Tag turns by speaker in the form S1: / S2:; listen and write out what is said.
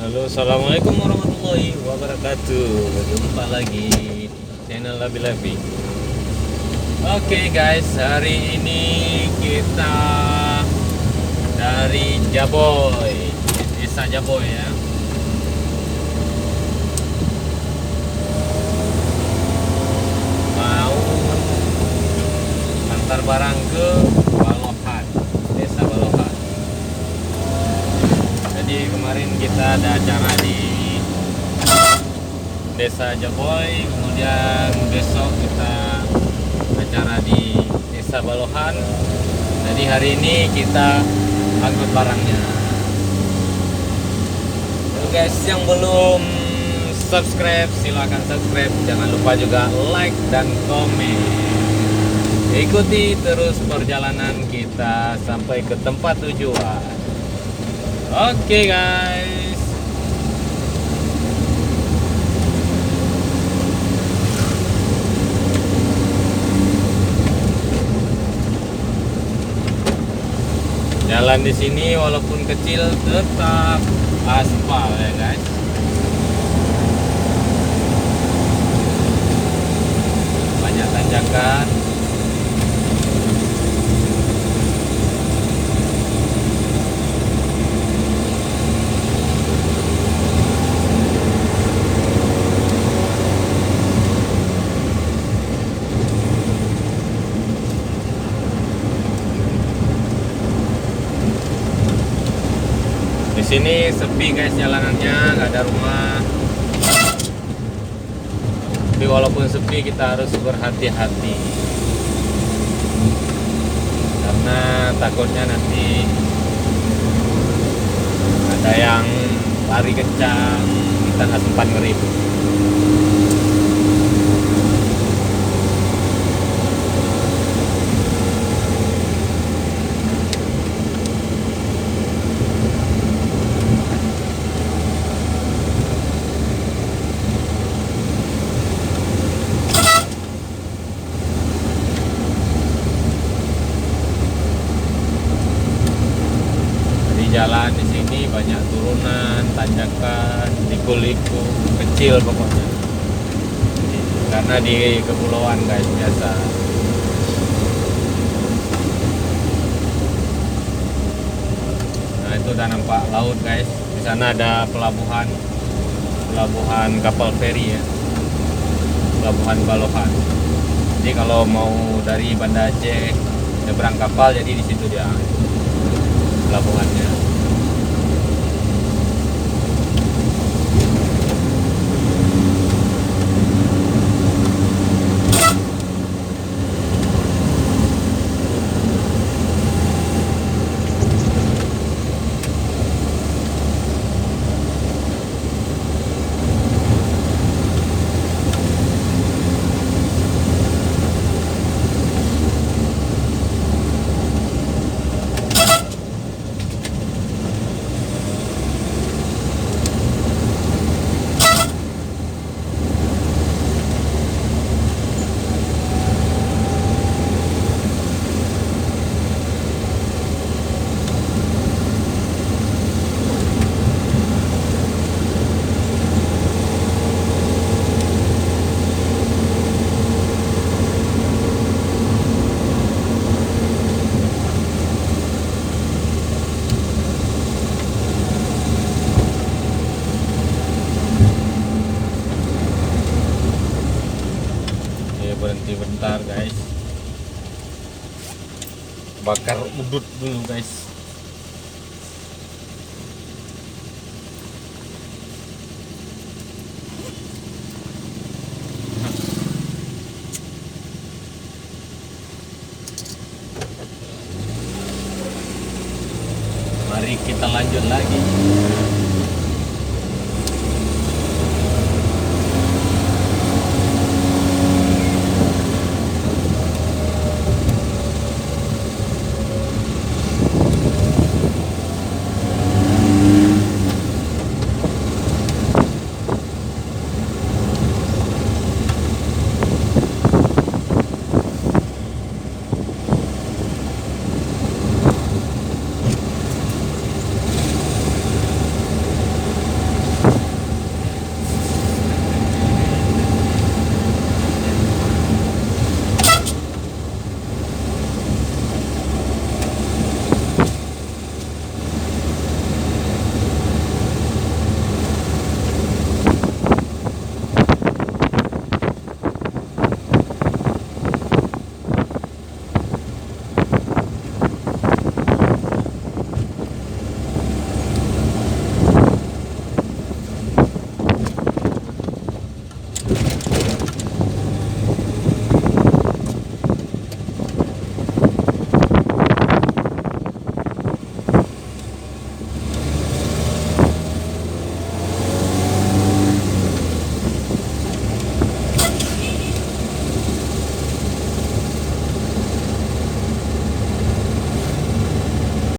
S1: Halo, assalamualaikum warahmatullahi wabarakatuh. Berjumpa lagi di channel Labi-Labi. Oke guys, hari ini kita dari Jaboy, desa Jaboy ya. Mau antar barang ke Balohan, desa Balohan. Jadi kemarin kita ada acara di desa Jaboy, kemudian besok kita acara di desa Balohan. Jadi hari ini kita angkut barangnya. Oke guys, yang belum subscribe silahkan subscribe, jangan lupa juga like dan komen. Ikuti terus perjalanan kita sampai ke tempat tujuan. Oke guys. Jalan di sini walaupun kecil tetap aspal ya guys. Banyak tanjakan. Di sini sepi guys, jalanannya nggak ada rumah. Tapi walaupun sepi kita harus berhati-hati karena takutnya nanti ada yang lari kencang, kita nggak sempat ngerem. Jalan di sini banyak turunan, tanjakan, liku-liku, kecil pokoknya. Karena di kepulauan guys biasa. Nah itu udah nampak laut guys. Di sana ada pelabuhan kapal feri ya, pelabuhan Balohan. Jadi kalau mau dari Banda Aceh nyebrang kapal, jadi di situ dia pelabuhannya. Berhenti bentar guys, bakar udut dulu guys. Mari kita lanjut lagi.